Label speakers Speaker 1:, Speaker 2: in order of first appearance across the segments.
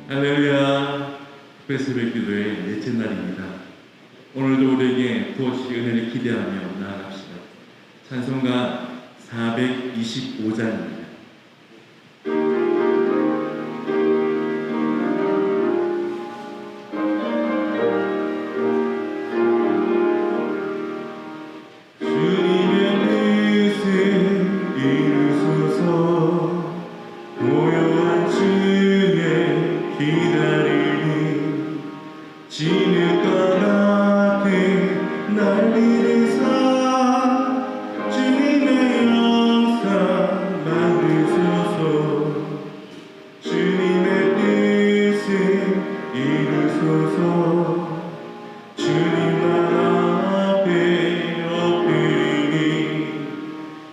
Speaker 1: 할렐루야. 특별 기도의 넷째 날입니다. 오늘도 우리에게 도우실 은혜를 기대하며 나아갑시다. 찬송가 425장입니다.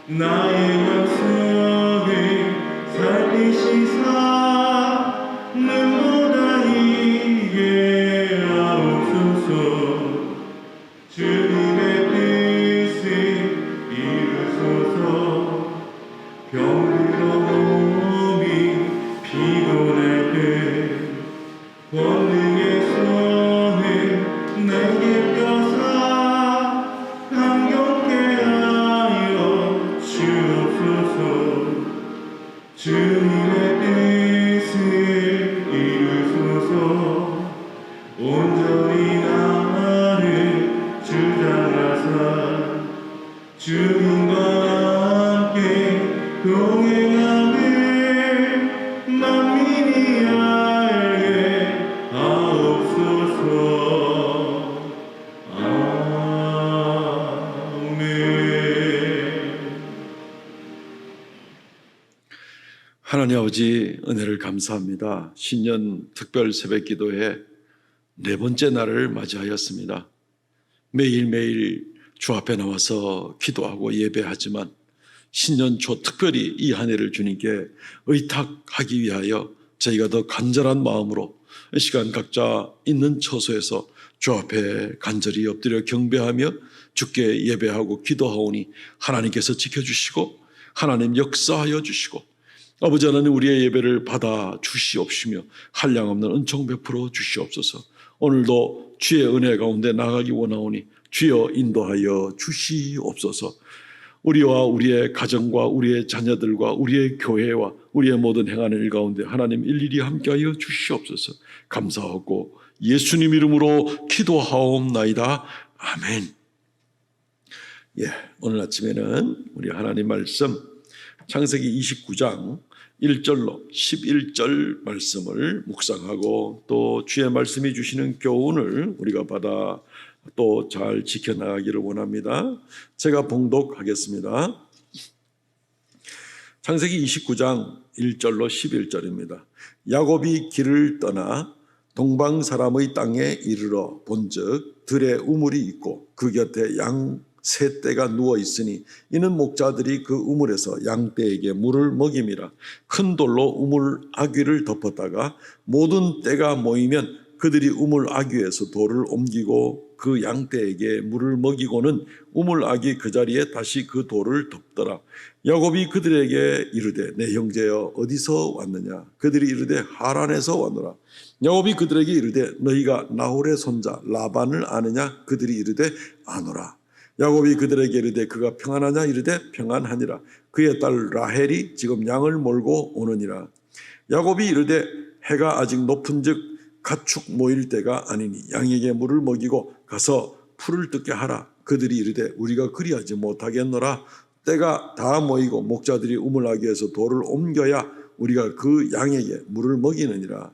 Speaker 1: 나의 영성을 살피시사 눈보다 이게 하옵소서. 주님의 뜻을 이루소서. 병들어 몸이 피곤할 때 권능의 손을 내게 펴사 감격해 하여 주옵소서. 주님의 뜻을 이루소서. 온전히 나를 주장하사 주님과 함께 동행하는 만민이 알게 하옵소서. 아멘.
Speaker 2: 하나님 아버지, 은혜를 감사합니다. 신년 특별 새벽 기도의 네 번째 날을 맞이하였습니다. 매일매일 주 앞에 나와서 기도하고 예배하지만 신년 초 특별히 이 한 해를 주님께 의탁하기 위하여 저희가 더 간절한 마음으로 이 시간 각자 있는 처소에서 주 앞에 간절히 엎드려 경배하며 주께 예배하고 기도하오니 하나님께서 지켜주시고 하나님 역사하여 주시고 아버지 하나님 우리의 예배를 받아 주시옵시며 한량없는 은총 베풀어 주시옵소서. 오늘도 주의 은혜 가운데 나가기 원하오니 주여 인도하여 주시옵소서. 우리와 우리의 가정과 우리의 자녀들과 우리의 교회와 우리의 모든 행하는 일 가운데 하나님 일일이 함께하여 주시옵소서. 감사하고 예수님 이름으로 기도하옵나이다. 아멘. 오늘 아침에는 우리 하나님 말씀 창세기 29장 1절로 11절 말씀을 묵상하고 또 주의 말씀이 주시는 교훈을 우리가 받아 또 잘 지켜나가기를 원합니다. 제가 봉독하겠습니다. 창세기 29장 1절로 11절입니다. 야곱이 길을 떠나 동방 사람의 땅에 이르러 본즉 들에 우물이 있고 그 곁에 양 세 떼가 누워 있으니 이는 목자들이 그 우물에서 양떼에게 물을 먹임이라. 큰 돌로 우물 아귀를 덮었다가 모든 떼가 모이면 그들이 우물 아귀에서 돌을 옮기고 그 양떼에게 물을 먹이고는 우물 아귀 그 자리에 다시 그 돌을 덮더라. 야곱이 그들에게 이르되 내 형제여 어디서 왔느냐? 그들이 이르되 하란에서 왔노라. 야곱이 그들에게 이르되 너희가 나홀의 손자 라반을 아느냐? 그들이 이르되 아노라. 야곱이 그들에게 이르되 그가 평안하냐? 이르되 평안하니라. 그의 딸 라헬이 지금 양을 몰고 오느니라. 야곱이 이르되 해가 아직 높은즉 가축 모일 때가 아니니 양에게 물을 먹이고 가서 풀을 뜯게 하라. 그들이 이르되 우리가 그리하지 못하겠노라. 때가 다 모이고 목자들이 우물아귀에서 돌을 옮겨야 우리가 그 양에게 물을 먹이느니라.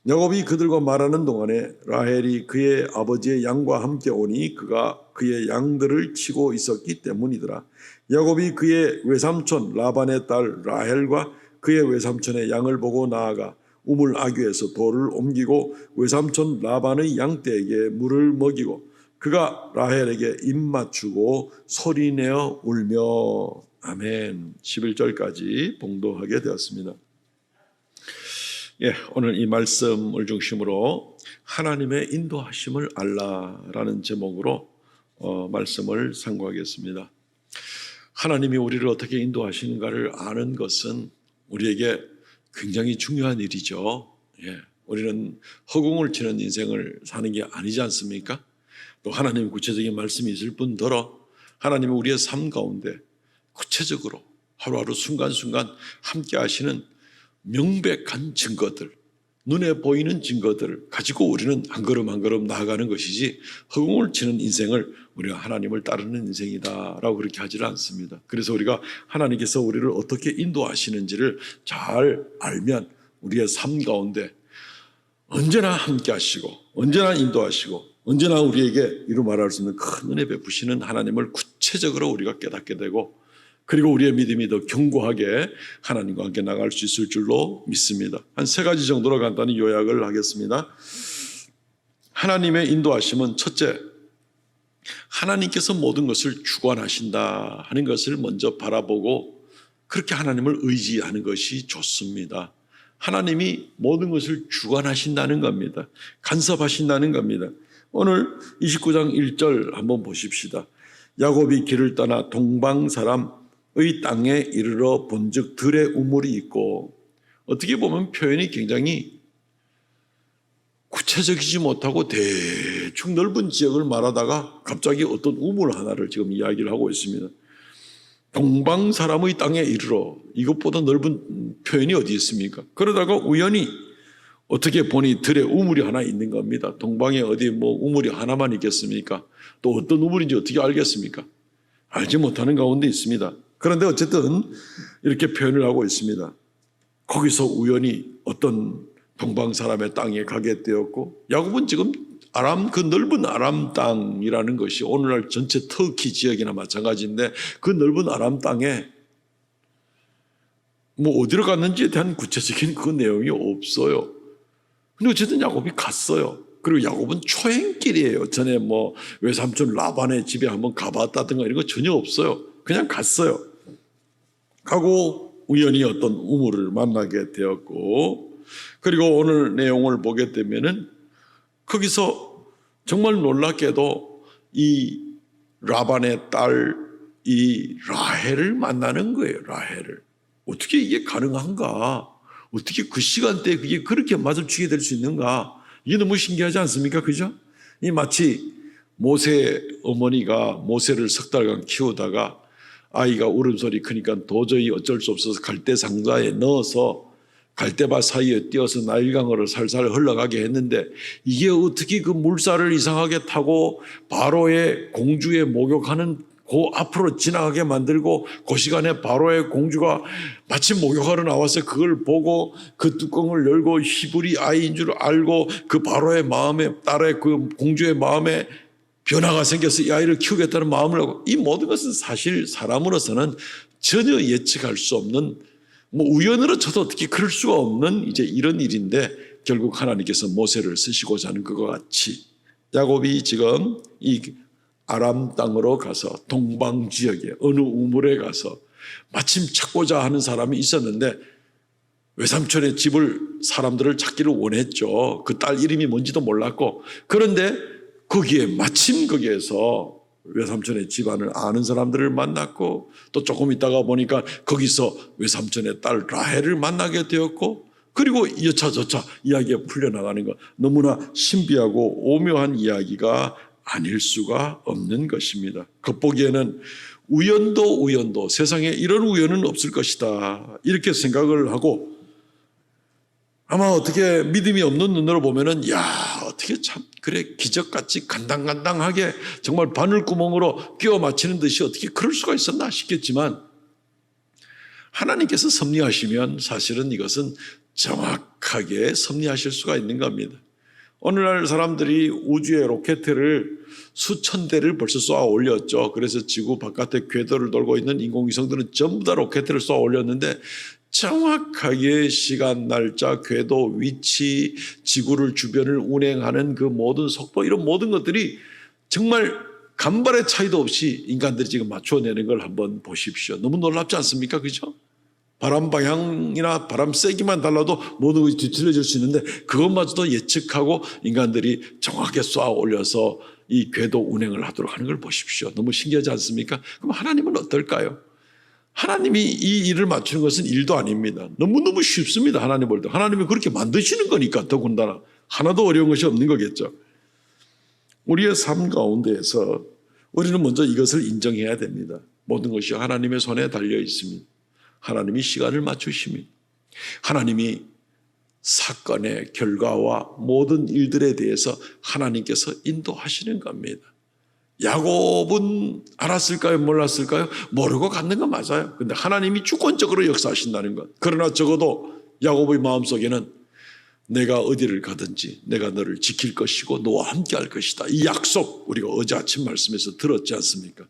Speaker 2: 야곱이 그들과 말하는 동안에 라헬이 그의 아버지의 양과 함께 오니 그가 그의 양들을 치고 있었기 때문이더라. 야곱이 그의 외삼촌 라반의 딸 라헬과 그의 외삼촌의 양을 보고 나아가 우물 아귀에서 돌을 옮기고 외삼촌 라반의 양떼에게 물을 먹이고 그가 라헬에게 입 맞추고 소리내어 울며 아멘. 11절까지 봉독하게 되었습니다. 오늘 이 말씀을 중심으로 하나님의 인도하심을 알라라는 제목으로 말씀을 상고하겠습니다. 하나님이 우리를 어떻게 인도하시는가를 아는 것은 우리에게 굉장히 중요한 일이죠. 우리는 허공을 치는 인생을 사는 게 아니지 않습니까? 또 하나님의 구체적인 말씀이 있을 뿐더러 하나님은 우리의 삶 가운데 구체적으로 하루하루 순간순간 함께 하시는 명백한 증거들, 눈에 보이는 증거들을 가지고 우리는 한 걸음 한 걸음 나아가는 것이지 허공을 치는 인생을 우리가 하나님을 따르는 인생이다라고 그렇게 하지는 않습니다. 그래서 우리가 하나님께서 우리를 어떻게 인도하시는지를 잘 알면 우리의 삶 가운데 언제나 함께 하시고 언제나 인도하시고 언제나 우리에게 이루 말할 수 있는 큰 은혜 베푸시는 하나님을 구체적으로 우리가 깨닫게 되고 그리고 우리의 믿음이 더 견고하게 하나님과 함께 나갈 수 있을 줄로 믿습니다. 한 3가지 정도로 간단히 요약을 하겠습니다. 하나님의 인도하심은 첫째, 하나님께서 모든 것을 주관하신다 하는 것을 먼저 바라보고 그렇게 하나님을 의지하는 것이 좋습니다. 하나님이 모든 것을 주관하신다는 겁니다. 간섭하신다는 겁니다. 오늘 29장 1절 한번 보십시다. 야곱이 길을 떠나 동방 사람의 땅에 이르러 본즉 들의 우물이 있고, 어떻게 보면 표현이 굉장히 구체적이지 못하고 대충 넓은 지역을 말하다가 갑자기 어떤 우물 하나를 지금 이야기를 하고 있습니다. 동방 사람의 땅에 이르러, 이것보다 넓은 표현이 어디 있습니까? 그러다가 우연히 어떻게 보니 들에 우물이 하나 있는 겁니다. 동방에 어디 우물이 하나만 있겠습니까? 또 어떤 우물인지 어떻게 알겠습니까? 알지 못하는 가운데 있습니다. 그런데 어쨌든 이렇게 표현을 하고 있습니다. 거기서 우연히 어떤 동방 사람의 땅에 가게 되었고, 야곱은 지금 그 넓은 아람 땅이라는 것이 오늘날 전체 터키 지역이나 마찬가지인데 그 넓은 아람 땅에 어디로 갔는지에 대한 구체적인 그 내용이 없어요. 근데 어쨌든 야곱이 갔어요. 그리고 야곱은 초행길이에요. 전에 외삼촌 라반의 집에 한번 가봤다든가 이런 거 전혀 없어요. 그냥 갔어요. 가고 우연히 어떤 우물을 만나게 되었고, 그리고 오늘 내용을 보게 되면은 거기서 정말 놀랍게도 이 라반의 딸 이 라헬을 만나는 거예요. 라헬을. 어떻게 이게 가능한가? 어떻게 그 시간대에 그게 그렇게 마주치게 될 수 있는가? 이게 너무 신기하지 않습니까? 그죠? 이 마치 모세 어머니가 모세를 3달간 키우다가 아이가 울음소리 크니까 도저히 어쩔 수 없어서 갈대 상자에 넣어서 갈대밭 사이에 띄어서 나일강으로 살살 흘러가게 했는데, 이게 어떻게 그 물살을 이상하게 타고 바로의 공주에 목욕하는 그 앞으로 지나가게 만들고, 그 시간에 바로의 공주가 마침 목욕하러 나와서 그걸 보고 그 뚜껑을 열고 히브리 아이인 줄 알고 그 바로의 마음에, 딸의 그 공주의 마음에 변화가 생겨서 이 아이를 키우겠다는 마음을 하고, 이 모든 것은 사실 사람으로서는 전혀 예측할 수 없는, 우연으로 저도 어떻게 그럴 수가 없는 이제 이런 일인데, 결국 하나님께서 모세를 쓰시고자 하는 것과 같이 야곱이 지금 이 아람 땅으로 가서 동방 지역에 어느 우물에 가서 마침 찾고자 하는 사람이 있었는데, 외삼촌의 집을 사람들을 찾기를 원했죠. 그 딸 이름이 뭔지도 몰랐고, 그런데 거기에 마침 거기에서 외삼촌의 집안을 아는 사람들을 만났고, 또 조금 있다가 보니까 거기서 외삼촌의 딸 라헬을 만나게 되었고, 그리고 여차저차 이야기가 풀려나가는 것, 너무나 신비하고 오묘한 이야기가 아닐 수가 없는 것입니다. 겉보기에는 우연도 세상에 이런 우연은 없을 것이다 이렇게 생각을 하고, 아마 어떻게 믿음이 없는 눈으로 보면은 어떻게 참 그래 기적같이 간당간당하게 정말 바늘구멍으로 끼워 맞히는 듯이 어떻게 그럴 수가 있었나 싶겠지만, 하나님께서 섭리하시면 사실은 이것은 정확하게 섭리하실 수가 있는 겁니다. 오늘날 사람들이 우주에 로켓을 수천 대를 벌써 쏘아 올렸죠. 그래서 지구 바깥에 궤도를 돌고 있는 인공위성들은 전부 다 로켓을 쏘아 올렸는데, 정확하게 시간, 날짜, 궤도, 위치, 지구를 주변을 운행하는 그 모든 속도, 이런 모든 것들이 정말 간발의 차이도 없이 인간들이 지금 맞춰내는 걸 한번 보십시오. 너무 놀랍지 않습니까? 그죠? 바람 방향이나 바람 세기만 달라도 모든 것이 뒤틀려질 수 있는데, 그것마저도 예측하고 인간들이 정확하게 쏘아 올려서 이 궤도 운행을 하도록 하는 걸 보십시오. 너무 신기하지 않습니까? 그럼 하나님은 어떨까요? 하나님이 이 일을 맞추는 것은 일도 아닙니다. 너무너무 쉽습니다. 하나님 볼 때. 하나님이 그렇게 만드시는 거니까 더군다나 하나도 어려운 것이 없는 거겠죠. 우리의 삶 가운데에서 우리는 먼저 이것을 인정해야 됩니다. 모든 것이 하나님의 손에 달려 있습니다. 하나님이 시간을 맞추십니다. 하나님이 사건의 결과와 모든 일들에 대해서 하나님께서 인도하시는 겁니다. 야곱은 알았을까요? 몰랐을까요? 모르고 갔는 건 맞아요. 근데 하나님이 주권적으로 역사하신다는 것. 그러나 적어도 야곱의 마음속에는 내가 어디를 가든지 내가 너를 지킬 것이고 너와 함께 할 것이다. 이 약속 우리가 어제 아침 말씀에서 들었지 않습니까?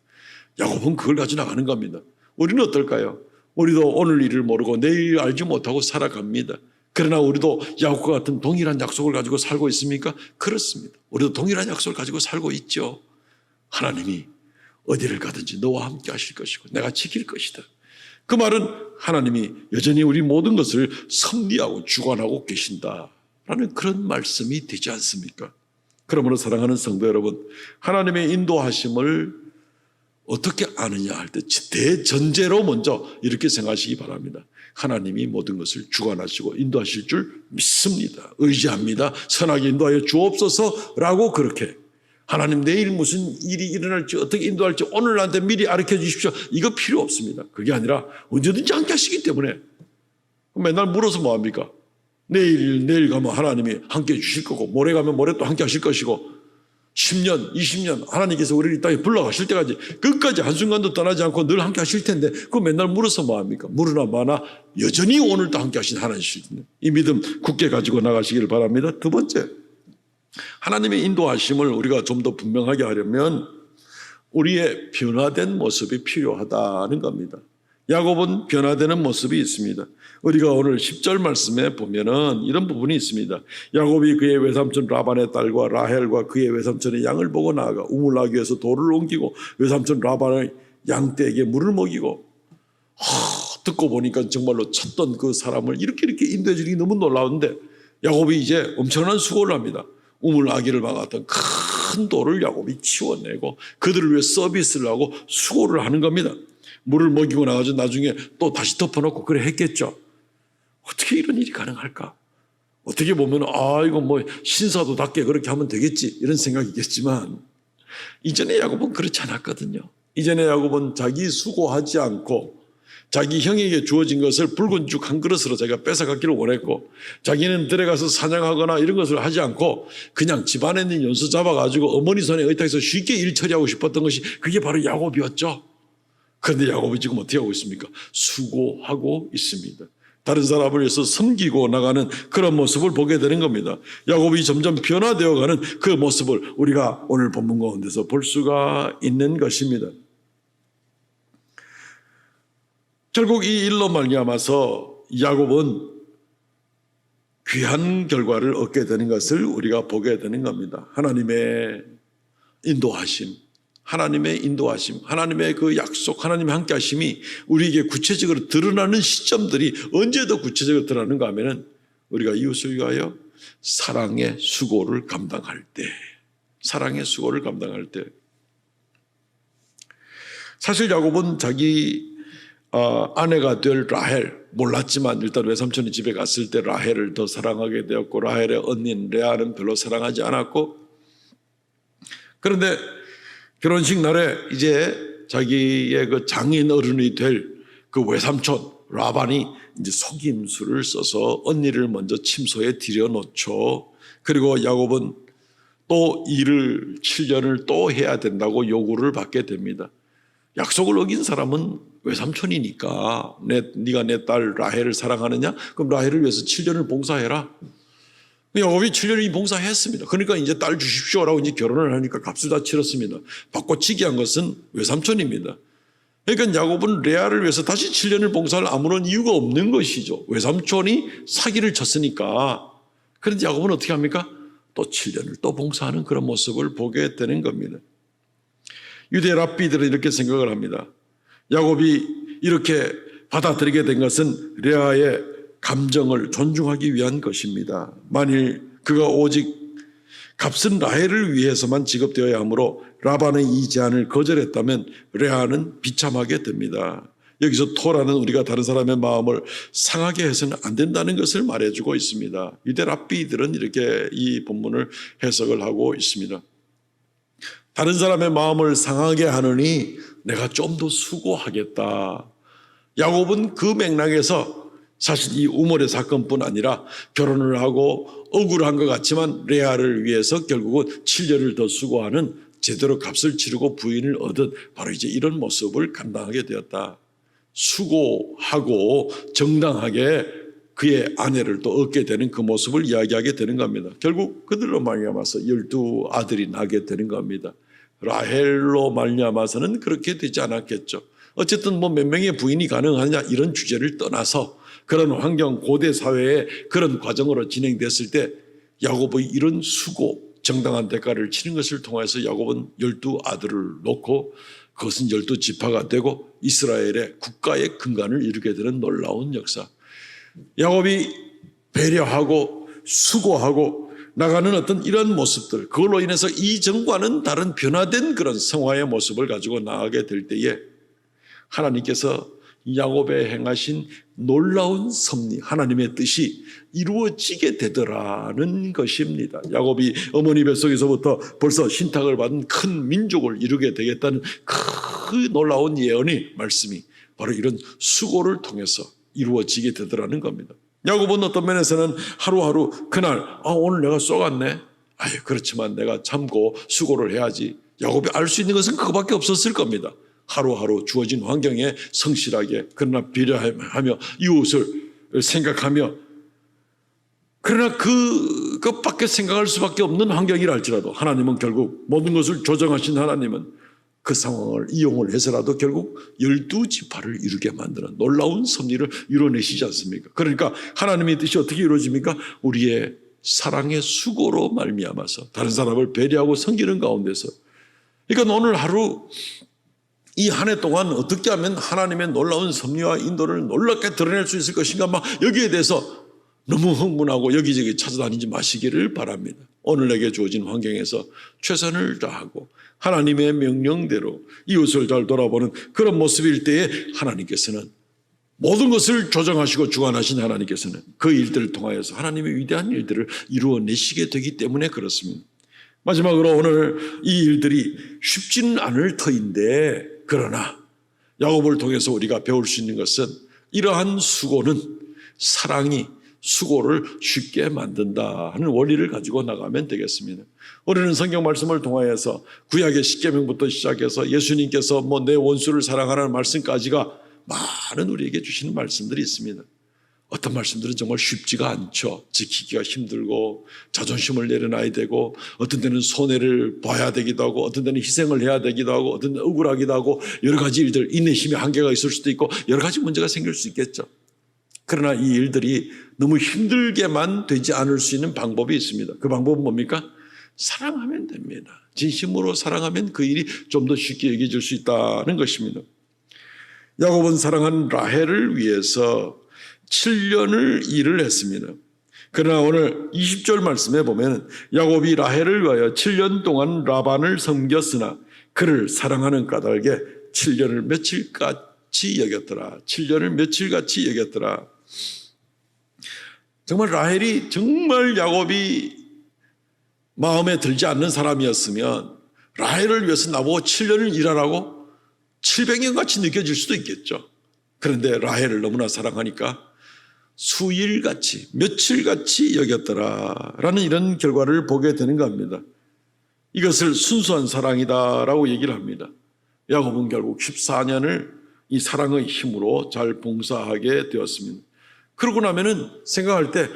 Speaker 2: 야곱은 그걸 가지고 나가는 겁니다. 우리는 어떨까요? 우리도 오늘 일을 모르고 내일 알지 못하고 살아갑니다. 그러나 우리도 야곱과 같은 동일한 약속을 가지고 살고 있습니까? 그렇습니다. 우리도 동일한 약속을 가지고 살고 있죠. 하나님이 어디를 가든지 너와 함께 하실 것이고 내가 지킬 것이다. 그 말은 하나님이 여전히 우리 모든 것을 섭리하고 주관하고 계신다라는 그런 말씀이 되지 않습니까? 그러므로 사랑하는 성도 여러분, 하나님의 인도하심을 어떻게 아느냐 할 때 대전제로 먼저 이렇게 생각하시기 바랍니다. 하나님이 모든 것을 주관하시고 인도하실 줄 믿습니다. 의지합니다. 선하게 인도하여 주옵소서라고 그렇게 하나님 내일 무슨 일이 일어날지 어떻게 인도할지 오늘 나한테 미리 알려켜 주십시오. 이거 필요 없습니다. 그게 아니라 언제든지 함께 하시기 때문에 맨날 물어서 뭐합니까? 내일 가면 하나님이 함께 해 주실 거고 모레 가면 모레 또 함께 하실 것이고 10년, 20년 하나님께서 우리를 이 땅에 불러가실 때까지 끝까지 한순간도 떠나지 않고 늘 함께 하실 텐데 그거 맨날 물어서 뭐합니까? 물으나 마나 여전히 오늘도 함께 하신 하나님이실 텐데 이 믿음 굳게 가지고 나가시기를 바랍니다. 두 번째, 하나님의 인도하심을 우리가 좀 더 분명하게 하려면 우리의 변화된 모습이 필요하다는 겁니다. 야곱은 변화되는 모습이 있습니다. 우리가 오늘 10절 말씀에 보면은 이런 부분이 있습니다. 야곱이 그의 외삼촌 라반의 딸과 라헬과 그의 외삼촌의 양을 보고 나아가 우물나기 위해서 돌을 옮기고 외삼촌 라반의 양떼에게 물을 먹이고 듣고 보니까 정말로 찾던 그 사람을 이렇게 인도해 주는 게 너무 놀라운데 야곱이 이제 엄청난 수고를 합니다. 우물나기를 막았던 큰 돌을 야곱이 치워내고 그들을 위해 서비스를 하고 수고를 하는 겁니다. 물을 먹이고 나가지고 나중에 또 다시 덮어놓고 그래 했겠죠. 어떻게 이런 일이 가능할까? 어떻게 보면 이거 뭐 신사도답게 그렇게 하면 되겠지 이런 생각이겠지만 이전에 야곱은 그렇지 않았거든요. 이전에 야곱은 자기 수고하지 않고 자기 형에게 주어진 것을 붉은 죽 한 그릇으로 자기가 뺏어가기를 원했고 자기는 들어가서 사냥하거나 이런 것을 하지 않고 그냥 집안에 있는 연수 잡아가지고 어머니 손에 의탁해서 쉽게 일 처리하고 싶었던 것이 그게 바로 야곱이었죠. 그런데 야곱이 지금 어떻게 하고 있습니까? 수고하고 있습니다. 다른 사람을 위해서 섬기고 나가는 그런 모습을 보게 되는 겁니다. 야곱이 점점 변화되어가는 그 모습을 우리가 오늘 본문 가운데서 볼 수가 있는 것입니다. 결국 이 일로 말미암아서 야곱은 귀한 결과를 얻게 되는 것을 우리가 보게 되는 겁니다. 하나님의 인도하심, 하나님의 그 약속, 하나님의 함께 하심이 우리에게 구체적으로 드러나는 시점들이 언제 더 구체적으로 드러나는가 하면은 우리가 이웃을 위하여 사랑의 수고를 감당할 때, 사실 야곱은 자기 아내가 될 라헬, 몰랐지만 일단 외삼촌이 집에 갔을 때 라헬을 더 사랑하게 되었고 라헬의 언니인 레아는 별로 사랑하지 않았고 그런데 결혼식 날에 이제 자기의 그 장인 어른이 될 그 외삼촌 라반이 이제 속임수를 써서 언니를 먼저 침소에 들여놓죠. 그리고 야곱은 또 일을 7년을 또 해야 된다고 요구를 받게 됩니다. 약속을 어긴 사람은 외삼촌이니까 네가 내 딸 라헬을 사랑하느냐? 그럼 라헬을 위해서 7년을 봉사해라. 야곱이 7년을 봉사했습니다. 그러니까 이제 딸 주십시오라고 이제 결혼을 하니까 값을 다 치렀습니다. 바꿔치기 한 것은 외삼촌입니다. 그러니까 야곱은 레아를 위해서 다시 7년을 봉사할 아무런 이유가 없는 것이죠. 외삼촌이 사기를 쳤으니까. 그런데 야곱은 어떻게 합니까? 또 7년을 또 봉사하는 그런 모습을 보게 되는 겁니다. 유대 랍비들은 이렇게 생각을 합니다. 야곱이 이렇게 받아들이게 된 것은 레아의 감정을 존중하기 위한 것입니다. 만일 그가 오직 값은 라헬을 위해서만 지급되어야 하므로 라반의 이 제안을 거절했다면 레아는 비참하게 됩니다. 여기서 토라는 우리가 다른 사람의 마음을 상하게 해서는 안 된다는 것을 말해주고 있습니다. 유대 랍비들은 이렇게 이 본문을 해석을 하고 있습니다. 다른 사람의 마음을 상하게 하느니 내가 좀 더 수고하겠다. 야곱은 그 맥락에서 사실 이 우물의 사건뿐 아니라 결혼을 하고 억울한 것 같지만 레아를 위해서 결국은 7년을 더 수고하는 제대로 값을 치르고 부인을 얻은 바로 이제 이런 모습을 감당하게 되었다. 수고하고 정당하게 그의 아내를 또 얻게 되는 그 모습을 이야기하게 되는 겁니다. 결국 그들로 말미암아서 12아들이 나게 되는 겁니다. 라헬로 말미암아서는 그렇게 되지 않았겠죠. 어쨌든 뭐 몇 명의 부인이 가능하느냐 이런 주제를 떠나서 그런 환경 고대 사회에 그런 과정으로 진행됐을 때 야곱의 이런 수고 정당한 대가를 치는 것을 통해서 야곱은 12아들을 놓고 그것은 12지파가 되고 이스라엘의 국가의 근간을 이루게 되는 놀라운 역사. 야곱이 배려하고 수고하고 나가는 어떤 이런 모습들, 그걸로 인해서 이전과는 다른 변화된 그런 성화의 모습을 가지고 나가게 될 때에 하나님께서 야곱에 행하신 놀라운 섭리, 하나님의 뜻이 이루어지게 되더라는 것입니다. 야곱이 어머니 뱃속에서부터 벌써 신탁을 받은 큰 민족을 이루게 되겠다는 그 놀라운 예언이 말씀이 바로 이런 수고를 통해서 이루어지게 되더라는 겁니다. 야곱은 어떤 면에서는 하루하루 그날 오늘 내가 쏘갔네. 그렇지만 내가 참고 수고를 해야지. 야곱이 알 수 있는 것은 그거밖에 없었을 겁니다. 하루하루 주어진 환경에 성실하게 그러나 배려하며 이웃을 생각하며 그러나 그것밖에 생각할 수밖에 없는 환경이라 할지라도 하나님은 결국 모든 것을 조정하신 하나님은 그 상황을 이용을 해서라도 결국 12지파를 이루게 만드는 놀라운 섭리를 이뤄내시지 않습니까? 그러니까 하나님의 뜻이 어떻게 이루어집니까? 우리의 사랑의 수고로 말미암아서 다른 사람을 배려하고 섬기는 가운데서. 그러니까 오늘 하루 이 한 해 동안 어떻게 하면 하나님의 놀라운 섭리와 인도를 놀랍게 드러낼 수 있을 것인가 막 여기에 대해서 너무 흥분하고 여기저기 찾아다니지 마시기를 바랍니다. 오늘 내게 주어진 환경에서 최선을 다하고 하나님의 명령대로 이웃을 잘 돌아보는 그런 모습일 때에 하나님께서는 모든 것을 조정하시고 주관하신 하나님께서는 그 일들을 통하여서 하나님의 위대한 일들을 이루어내시게 되기 때문에 그렇습니다. 마지막으로 오늘 이 일들이 쉽지는 않을 터인데 그러나 야곱을 통해서 우리가 배울 수 있는 것은 이러한 수고는 사랑이 수고를 쉽게 만든다 하는 원리를 가지고 나가면 되겠습니다. 우리는 성경 말씀을 통하여서 구약의 십계명부터 시작해서 예수님께서 내 원수를 사랑하라는 말씀까지가 많은 우리에게 주시는 말씀들이 있습니다. 어떤 말씀들은 정말 쉽지가 않죠. 지키기가 힘들고 자존심을 내려놔야 되고 어떤 때는 손해를 봐야 되기도 하고 어떤 때는 희생을 해야 되기도 하고 어떤 때는 억울하기도 하고 여러 가지 일들, 인내심의 한계가 있을 수도 있고 여러 가지 문제가 생길 수 있겠죠. 그러나 이 일들이 너무 힘들게만 되지 않을 수 있는 방법이 있습니다. 그 방법은 뭡니까? 사랑하면 됩니다. 진심으로 사랑하면 그 일이 좀 더 쉽게 여겨질 수 있다는 것입니다. 야곱은 사랑한 라헬을 위해서 7년을 일을 했습니다. 그러나 오늘 20절 말씀에 보면 야곱이 라헬을 위하여 7년 동안 라반을 섬겼으나 그를 사랑하는 까닭에 7년을 며칠같이 여겼더라. 7년을 며칠같이 여겼더라. 정말 라헬이 정말 야곱이 마음에 들지 않는 사람이었으면 라헬을 위해서 나보고 7년을 일하라고 700년같이 느껴질 수도 있겠죠. 그런데 라헬을 너무나 사랑하니까 수일같이 며칠같이 여겼더라라는 이런 결과를 보게 되는 겁니다. 이것을 순수한 사랑이다라고 얘기를 합니다. 야곱은 결국 14년을 이 사랑의 힘으로 잘 봉사하게 되었습니다. 그러고 나면은 생각할 때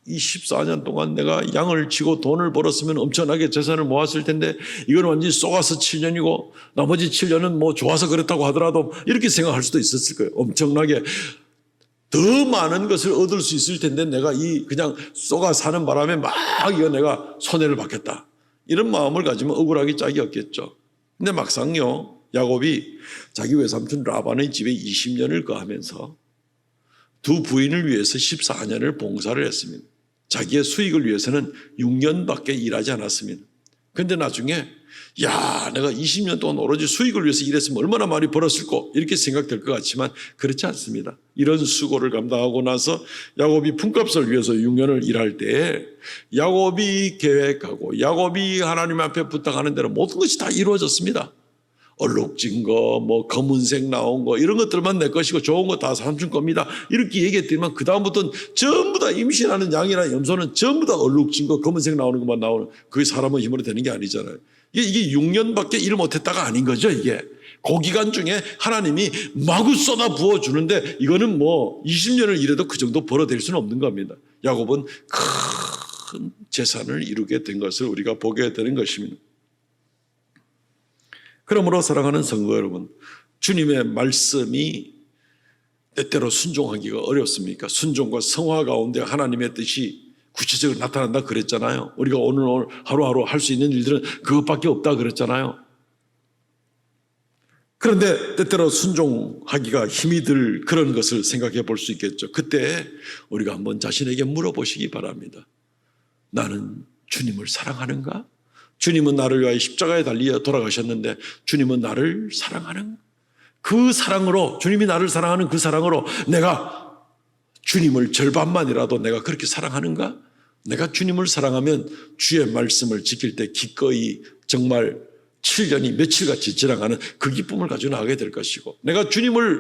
Speaker 2: 이 14년 동안 내가 양을 치고 돈을 벌었으면 엄청나게 재산을 모았을 텐데 이건 완전히 쏘가서 7년이고 나머지 7년은 좋아서 그렇다고 하더라도 이렇게 생각할 수도 있었을 거예요. 엄청나게 더 많은 것을 얻을 수 있을 텐데 내가 그냥 쏘가 사는 바람에 이거 내가 손해를 받겠다. 이런 마음을 가지면 억울하기 짝이 없겠죠. 근데 막상요, 야곱이 자기 외삼촌 라반의 집에 20년을 거하면서 두 부인을 위해서 14년을 봉사를 했습니다. 자기의 수익을 위해서는 6년밖에 일하지 않았습니다. 그런데 나중에 야, 내가 20년 동안 오로지 수익을 위해서 일했으면 얼마나 많이 벌었을까 이렇게 생각될 것 같지만 그렇지 않습니다. 이런 수고를 감당하고 나서 야곱이 품값을 위해서 6년을 일할 때 야곱이 계획하고 야곱이 하나님 앞에 부탁하는 대로 모든 것이 다 이루어졌습니다. 얼룩진 거, 뭐 검은색 나온 거 이런 것들만 내 것이고 좋은 거 다 삼촌 겁니다. 이렇게 얘기했더니만 그 다음부터는 전부 다 임신하는 양이나 염소는 전부 다 얼룩진 거, 검은색 나오는 것만 나오는, 그게 사람의 힘으로 되는 게 아니잖아요. 이게 6년밖에 일 못했다가 아닌 거죠. 이게 그 기간 중에 하나님이 마구 쏟아 부어주는데 이거는 뭐 20년을 일해도 그 정도 벌어들일 수는 없는 겁니다. 야곱은 큰 재산을 이루게 된 것을 우리가 보게 되는 것입니다. 그러므로 사랑하는 성도 여러분, 주님의 말씀이 때때로 순종하기가 어렵습니까? 순종과 성화 가운데 하나님의 뜻이 구체적으로 나타난다 그랬잖아요. 우리가 오늘 하루하루 할 수 있는 일들은 그것밖에 없다 그랬잖아요. 그런데 때때로 순종하기가 힘이 들 그런 것을 생각해 볼 수 있겠죠. 그때 우리가 한번 자신에게 물어보시기 바랍니다. 나는 주님을 사랑하는가? 주님은 나를 위하여 십자가에 달려 돌아가셨는데 주님은 나를 사랑하는 그 사랑으로, 주님이 나를 사랑하는 그 사랑으로 내가 주님을 절반만이라도 내가 그렇게 사랑하는가? 내가 주님을 사랑하면 주의 말씀을 지킬 때 기꺼이 정말 7년이 며칠같이 지나가는 그 기쁨을 가지고 나가게 될 것이고, 내가 주님을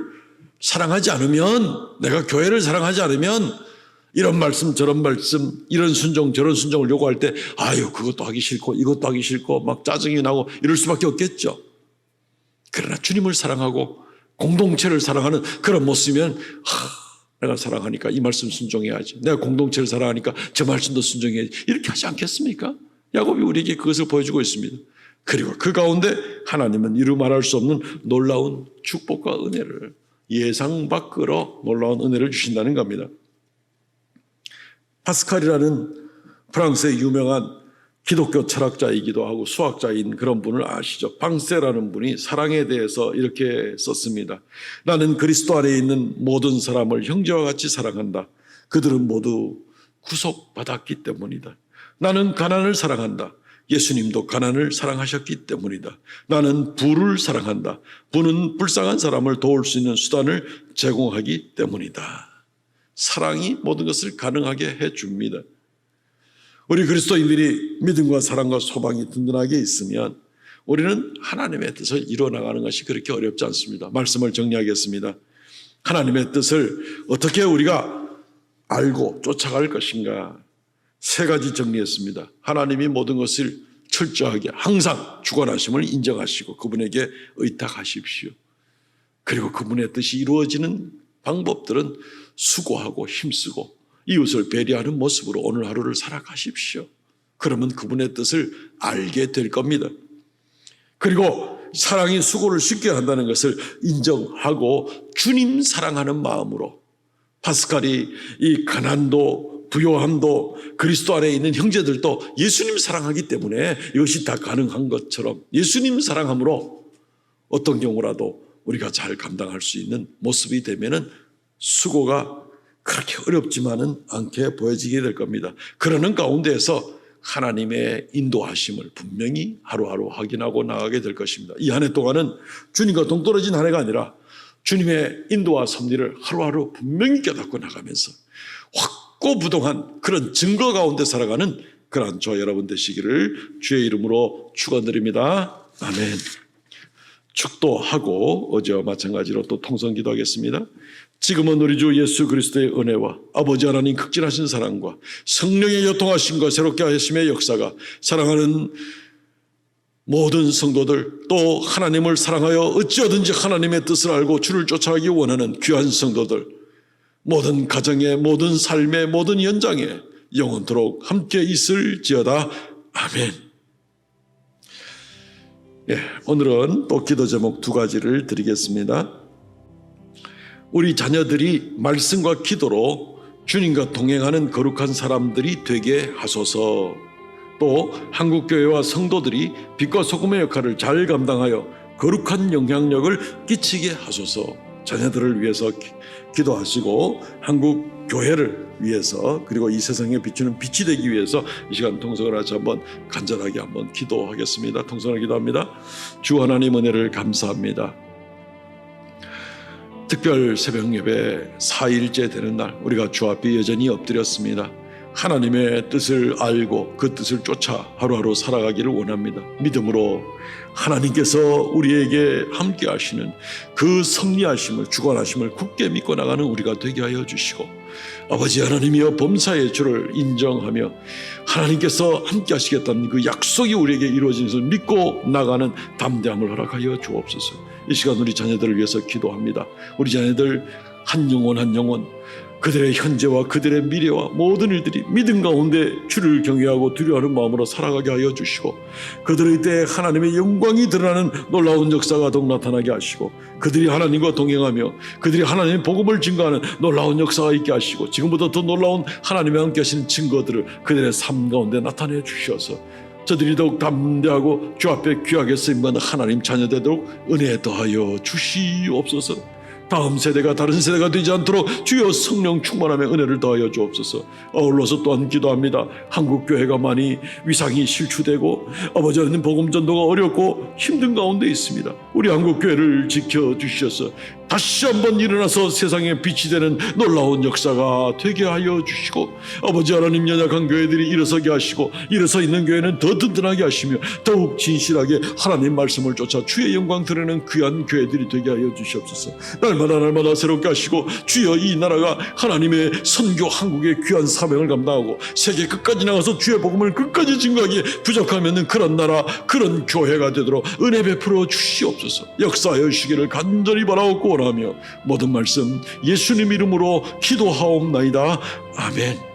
Speaker 2: 사랑하지 않으면, 내가 교회를 사랑하지 않으면 이런 말씀 저런 말씀, 이런 순종 저런 순종을 요구할 때 아유 그것도 하기 싫고 이것도 하기 싫고 막 짜증이 나고 이럴 수밖에 없겠죠. 그러나 주님을 사랑하고 공동체를 사랑하는 그런 모습이면 내가 사랑하니까 이 말씀 순종해야지, 내가 공동체를 사랑하니까 저 말씀도 순종해야지, 이렇게 하지 않겠습니까? 야곱이 우리에게 그것을 보여주고 있습니다. 그리고 그 가운데 하나님은 이루 말할 수 없는 놀라운 축복과 은혜를, 예상 밖으로 놀라운 은혜를 주신다는 겁니다. 파스칼이라는 프랑스의 유명한 기독교 철학자이기도 하고 수학자인 그런 분을 아시죠? 방세라는 분이 사랑에 대해서 이렇게 썼습니다. 나는 그리스도 안에 있는 모든 사람을 형제와 같이 사랑한다. 그들은 모두 구속받았기 때문이다. 나는 가난을 사랑한다. 예수님도 가난을 사랑하셨기 때문이다. 나는 부를 사랑한다. 부는 불쌍한 사람을 도울 수 있는 수단을 제공하기 때문이다. 사랑이 모든 것을 가능하게 해줍니다. 우리 그리스도인들이 믿음과 사랑과 소망이 든든하게 있으면 우리는 하나님의 뜻을 이루어나가는 것이 그렇게 어렵지 않습니다. 말씀을 정리하겠습니다. 하나님의 뜻을 어떻게 우리가 알고 쫓아갈 것인가, 세 가지 정리했습니다. 하나님이 모든 것을 철저하게 항상 주관하심을 인정하시고 그분에게 의탁하십시오. 그리고 그분의 뜻이 이루어지는 방법들은 수고하고 힘쓰고 이웃을 배려하는 모습으로 오늘 하루를 살아가십시오. 그러면 그분의 뜻을 알게 될 겁니다. 그리고 사랑이 수고를 쉽게 한다는 것을 인정하고 주님 사랑하는 마음으로, 파스칼이 이 가난도 부요함도 그리스도 안에 있는 형제들도 예수님 사랑하기 때문에 이것이 다 가능한 것처럼 예수님 사랑함으로 어떤 경우라도 우리가 잘 감당할 수 있는 모습이 되면은 수고가 그렇게 어렵지만은 않게 보여지게 될 겁니다. 그러는 가운데에서 하나님의 인도하심을 분명히 하루하루 확인하고 나가게 될 것입니다. 이 한 해 동안은 주님과 동떨어진 한 해가 아니라 주님의 인도와 섭리를 하루하루 분명히 깨닫고 나가면서 확고부동한 그런 증거 가운데 살아가는 그러한 저와 여러분 되시기를 주의 이름으로 축원드립니다. 아멘. 축도하고 어제와 마찬가지로 또 통성 기도하겠습니다. 지금은 우리 주 예수 그리스도의 은혜와 아버지 하나님 극진하신 사랑과 성령의 요통하심과 새롭게 하심의 역사가 사랑하는 모든 성도들, 또 하나님을 사랑하여 어찌하든지 하나님의 뜻을 알고 주를 쫓아가기 원하는 귀한 성도들, 모든 가정의 모든 삶의 모든 연장에 영원토록 함께 있을지어다. 아멘. 오늘은 또 기도 제목 두 가지를 드리겠습니다. 우리 자녀들이 말씀과 기도로 주님과 동행하는 거룩한 사람들이 되게 하소서. 또 한국교회와 성도들이 빛과 소금의 역할을 잘 감당하여 거룩한 영향력을 끼치게 하소서. 자녀들을 위해서 기도하시고 한국 교회를 위해서 그리고 이 세상에 비추는 빛이 되기 위해서 이 시간 통성을 같이 한번 간절하게 한번 기도하겠습니다. 통성을 기도합니다. 주 하나님 은혜를 감사합니다. 특별 새벽 예배 4일째 되는 날 우리가 주 앞에 여전히 엎드렸습니다. 하나님의 뜻을 알고 그 뜻을 쫓아 하루하루 살아가기를 원합니다. 믿음으로 하나님께서 우리에게 함께 하시는 그 승리하심을 주관하심을 굳게 믿고 나가는 우리가 되게 하여 주시고 아버지 하나님이여 범사의 주를 인정하며 하나님께서 함께 하시겠다는 그 약속이 우리에게 이루어진 것을 믿고 나가는 담대함을 허락하여 주옵소서. 이 시간 우리 자녀들을 위해서 기도합니다. 우리 자녀들 한 영혼 한 영혼 그들의 현재와 그들의 미래와 모든 일들이 믿음 가운데 주를 경외하고 두려워하는 마음으로 살아가게 하여 주시고 그들의 때에 하나님의 영광이 드러나는 놀라운 역사가 더욱 나타나게 하시고 그들이 하나님과 동행하며 그들이 하나님의 복음을 증거하는 놀라운 역사가 있게 하시고 지금보다 더 놀라운 하나님의 함께 하시는 증거들을 그들의 삶 가운데 나타내 주셔서 저들이 더욱 담대하고 주 앞에 귀하게 쓰임받는 하나님 자녀 되도록 은혜 더하여 주시옵소서. 다음 세대가 다른 세대가 되지 않도록 주여 성령 충만함의 은혜를 더하여 주옵소서. 아울러서 또한 기도합니다. 한국교회가 많이 위상이 실추되고 아버지 하나님 복음 전도가 어렵고 힘든 가운데 있습니다. 우리 한국교회를 지켜주셔서 다시 한번 일어나서 세상에 빛이 되는 놀라운 역사가 되게 하여 주시고 아버지 하나님 연약한 교회들이 일어서게 하시고 일어서 있는 교회는 더 든든하게 하시며 더욱 진실하게 하나님 말씀을 쫓아 주의 영광 드러내는 귀한 교회들이 되게 하여 주시옵소서. 날마다 새롭게 하시고 주여 이 나라가 하나님의 선교 한국의 귀한 사명을 감당하고 세계 끝까지 나가서 주의 복음을 끝까지 증거하기에 부족하면 그런 나라 그런 교회가 되도록 은혜 베풀어 주시옵소서. 역사하여 주시기를 간절히 바라옵고 원하며 모든 말씀 예수님 이름으로 기도하옵나이다. 아멘.